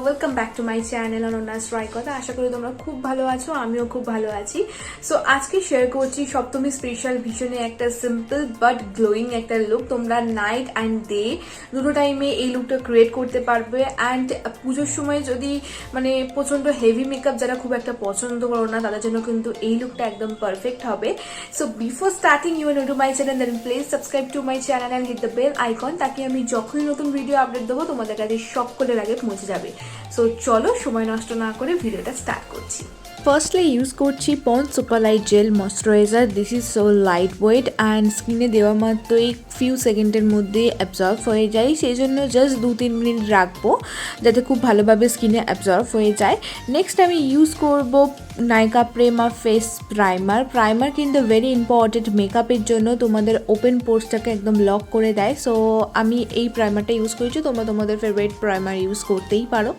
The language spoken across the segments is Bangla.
Welcome back to my channel অনন্যাস কথা। আশা করি তোমরা খুব ভালো আছো, আমিও খুব ভালো আছি। সো আজকে শেয়ার করছি সপ্তমী স্পেশাল ভীষণই একটা সিম্পল বাট গ্লোয়িং একটা লুক। তোমরা নাইট অ্যান্ড ডে দুটো টাইমে এই লুকটা ক্রিয়েট করতে পারবে। অ্যান্ড পুজোর সময় যদি মানে প্রচণ্ড হেভি মেকআপ যারা খুব একটা পছন্দ করো না, তাদের জন্য কিন্তু এই লুকটা একদম পারফেক্ট হবে। So before starting you are new to my channel, then please subscribe to my channel and hit the bell icon, তাকে আমি যখনই নতুন ভিডিও আপলোড দেবো তোমাদের কাছে সকলের আগে পৌঁছে যাবে। সো চলো সময় নষ্ট না করে ভিডিওটা স্টার্ট করছি। ফার্স্টলি ইউজ করছি Pond's super light gel moisturiser. This is so light weight and স্কিনে দেওয়া মাত্রই ফিউ সেকেন্ডের মধ্যে অ্যাবজর্ব হয়ে যায়, সেই জন্য জাস্ট 2-3 মিনিট রাখবো যাতে খুব ভালোভাবে স্কিনে অ্যাবজর্ব হয়ে যায়। নেক্সট আমি ইউজ করব নাইকা প্রেমা ফেস প্রাইমার কিন্তু ভেরি ইম্পর্টেন্ট মেকআপের জন্য, তোমাদের ওপেন পোর্সটাকে একদম লক করে দেয়। সো আমি এই প্রাইমারটা ইউজ করেছি, তোমরা তোমাদের ফেভারিট প্রাইমার ইউজ করতেই পারো।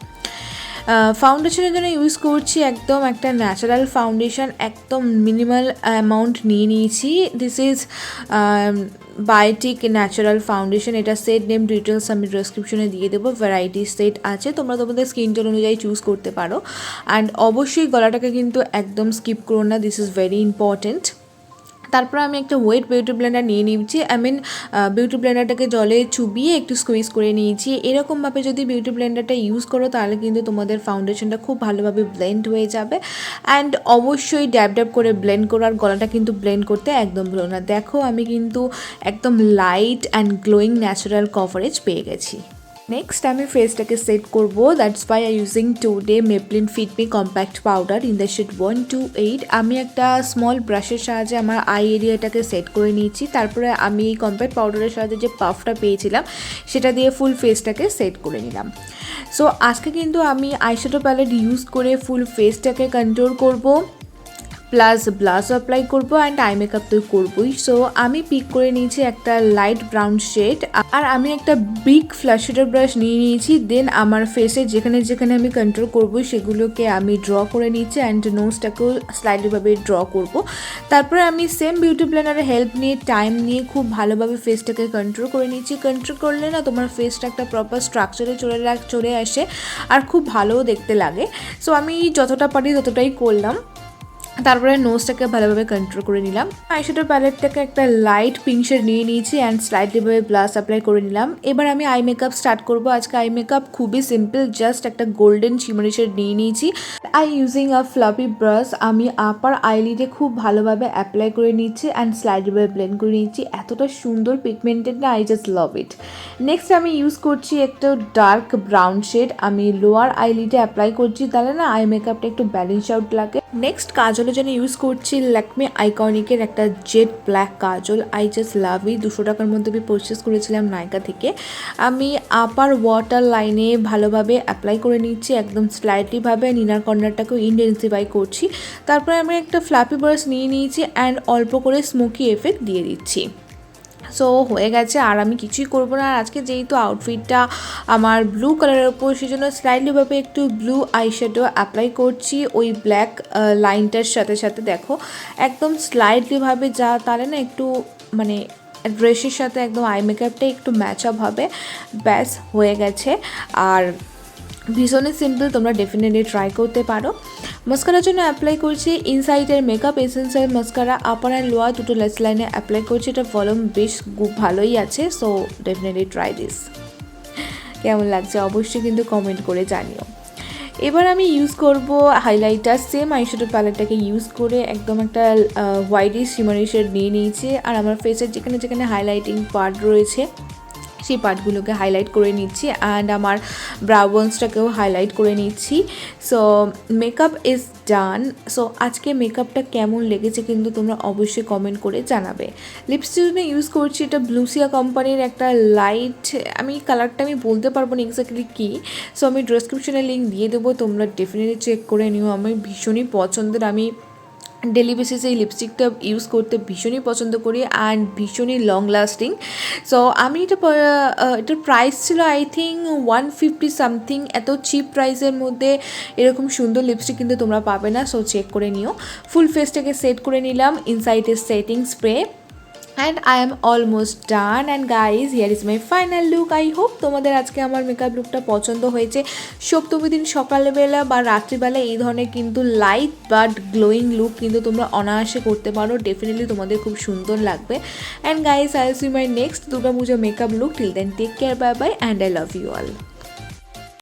ফাউন্ডেশনের জন্য ইউজ করছি একদম একটা ন্যাচারাল ফাউন্ডেশন, একদম মিনিমাল অ্যামাউন্ট নিয়ে নিয়েছি। This is Biotique natural foundation, এটা সেট নেম ডিটেলস আমি ডেসক্রিপশনে দিয়ে দেবো। ভ্যারাইটি সেট আছে, তোমরা তোমাদের স্কিন টোন অনুযায়ী চুজ করতে পারো। অ্যান্ড অবশ্যই গলাটাকে কিন্তু একদম স্কিপ করো না, দিস ইজ ভেরি ইম্পর্টেন্ট। তারপর আমি একটা ওয়েট বিউটি ব্লেন্ডার নিয়ে নিয়েছি। বিউটি ব্লেন্ডারটাকে জলে চুবিয়ে একটু স্কুইজ করে নিয়েছি। এরকমভাবে যদি বিউটি ব্লেন্ডারটা ইউজ করো তাহলে কিন্তু তোমাদের ফাউন্ডেশনটা খুব ভালোভাবে ব্লেন্ড হয়ে যাবে। অ্যান্ড অবশ্যই ড্যাব ড্যাব করে ব্লেন্ড করো, আর গলাটা কিন্তু ব্লেন্ড করতে একদম ভুলো না। দেখো আমি কিন্তু একদম light and glowing natural coverage পেয়ে গেছি। নেক্সট আমি ফেসটাকে সেট করবো, that's why I using today Maybelline fit me compact powder in the shade 128। আমি একটা স্মল ব্রাশের সাহায্যে আমার আই এরিয়াটাকে সেট করে নিয়েছি। তারপরে আমি এই কম্প্যাক্ট পাউডারের সাহায্যে যে পাফটা পেয়েছিলাম সেটা দিয়ে ফুল ফেসটাকে সেট করে নিলাম। সো আজকে কিন্তু আমি আইশ্যাডো প্যালেট ইউজ করে ফুল ফেসটাকে কন্ট্রোল করবো, প্লাস ব্লাশ অ্যাপ্লাই করবো অ্যান্ড আই মেকআপ তো করবোই। সো আমি পিক করে নিয়েছি একটা লাইট ব্রাউন শেড, আর আমি একটা বিগ ফ্ল্যাশেডার ব্রাশ নিয়ে নিয়েছি। দেন আমার ফেসে যেখানে যেখানে আমি কন্ট্রোল করবো সেগুলোকে আমি ড্র করে নিয়েছি অ্যান্ড নোজটাকেও স্লাইডলিভাবে ড্র করবো। তারপরে আমি সেম বিউটি ব্লেন্ডারের হেল্প নিয়ে টাইম নিয়ে খুব ভালোভাবে ফেসটাকে কন্ট্রোল করে নিয়েছি। কন্ট্রোল করলে না তোমার ফেসটা একটা প্রপার স্ট্রাকচারে চলে আসে আর খুব ভালোও দেখতে লাগে। সো আমি যতটা পারি ততটাই করলাম। তারপরে নোজটাকে ভালোভাবে কন্ট্রোল করে নিলাম। আইশ্যাডো প্যালেটটাকে একটা লাইট পিঙ্ক শেড নিয়ে নিয়েছি অ্যান্ড স্লাইটলিভাবে ব্লাশ অ্যাপ্লাই করে নিলাম। এবার আমি আই মেকআপ স্টার্ট করবো। আজকে আই মেকআপ খুবই সিম্পল, জাস্ট একটা গোল্ডেন শিমারি শেড নিয়ে নিয়েছি। ইউজিং আ ফ্লাফি ব্রাশ আমি আপার আইলিডে খুব ভালোভাবে অ্যাপ্লাই করে নিচ্ছি অ্যান্ড স্লাইটলিভাবে ব্লেন্ড করে নিচ্ছি। এতটা সুন্দর পিগমেন্টেড না, I just love it. Next আমি ইউজ করছি একটা ডার্ক ব্রাউন শেড, আমি লোয়ার আইলিডে অ্যাপ্লাই করছি, তাহলে না আই মেকআপটা একটু ব্যালেন্স আউট লাগে। নেক্সট কাজলের জন্য ইউজ করছি ল্যাকমে আইকনিকের একটা jet black kajal, I just love it. 200 টাকার মধ্যে আমি পারচেস করেছিলাম নাইকা থেকে। আমি আপার ওয়াটার লাইনে ভালোভাবে অ্যাপ্লাই করে নিচ্ছি একদম স্লাইটলিভাবে, ইনার কর্নারটাকেও ইন্টেন্সিফাই করছি। তারপরে আমি একটা ফ্ল্যাপি ব্রাশ নিয়ে নিয়েছি অ্যান্ড অল্প করে স্মোকি এফেক্ট দিয়ে দিচ্ছি। সো হয়ে গেছে, আর আমি কিছুই করবো না। আর আজকে যেহেতু আউটফিটটা আমার ব্লু কালারের ওপর, সেই জন্য স্লাইটলিভাবে একটু ব্লু আইশ্যাডো অ্যাপ্লাই করছি ওই ব্ল্যাক লাইনটার সাথে সাথে। দেখো একদম স্লাইটলিভাবে যা, তাহলে না একটু মানে ড্রেসের সাথে একদম আই মেকআপটা একটু ম্যাচ আপ হবে। ব্যাস হয়ে গেছে, আর ভীষণই সিম্পল, তোমরা ডেফিনেটলি ট্রাই করতে পারো। মাস্কারার জন্য অ্যাপ্লাই করছি ইনসাইটের makeup essential mascara, upper and lower দুটো লেস লাইনে অ্যাপ্লাই করছি। এটা ভলিউম বেশ ভালোই আছে, সো ডেফিনেটলি ট্রাই দিস। কেমন লাগছে অবশ্যই কিন্তু কমেন্ট করে জানিও। এবার আমি ইউজ করব হাইলাইটার, সেম আইশ্যাডো প্যালেটটাকে ইউজ করে একদম একটা হোয়াইটিশ শিমারি শেড নিয়ে নিয়েছি। আর আমার ফেসের যেখানে যেখানে হাইলাইটিং পার্ট রয়েছে সেই পার্টগুলোকে হাইলাইট করে নিচ্ছি অ্যান্ড আমার ব্রাউ বোনসটাকেও হাইলাইট করে নিচ্ছি। So makeup is done. So আজকে মেকআপটা কেমন লেগেছে কিন্তু তোমরা অবশ্যই কমেন্ট করে জানাবে। লিপস্টিক জন্য ইউজ করছি এটা ব্লুসিয়া কোম্পানির একটা লাইট, আমি কালারটা আমি বলতে পারবো না এক্স্যাক্টলি কী। সো আমি ডেসক্রিপশনে লিঙ্ক দিয়ে দেবো, তোমরা ডেফিনেটলি চেক করে নিও। আমি ভীষণই পছন্দের, আমি ডেলি বেসিসে এই লিপস্টিকটা ইউজ করতে ভীষণই পছন্দ করি অ্যান্ড ভীষণই লং লাস্টিং। সো আমি এটার প্রাইস ছিল আই থিঙ্ক 150 সামথিং। এত চিপ প্রাইসের মধ্যে এরকম সুন্দর লিপস্টিক কিন্তু তোমরা পাবে না, সো চেক করে নিও। ফুল ফেসটাকে সেট করে নিলাম ইনসাইডের setting spray and I am almost done and guys here is my final look. I hope তোমাদের আজকে আমার মেকআপ লুকটা পছন্দ হয়েছে। সপ্তমী দিন সকালবেলা বা রাত্রিবেলা এই ধরনের কিন্তু লাইট বাট গ্লোয়িং লুক কিন্তু তোমরা অনায়াসে করতে পারো, ডেফিনেটলি তোমাদের খুব সুন্দর লাগবে। And guys I see my next Durga Puja makeup look. Till then take care, bye bye and I love you all.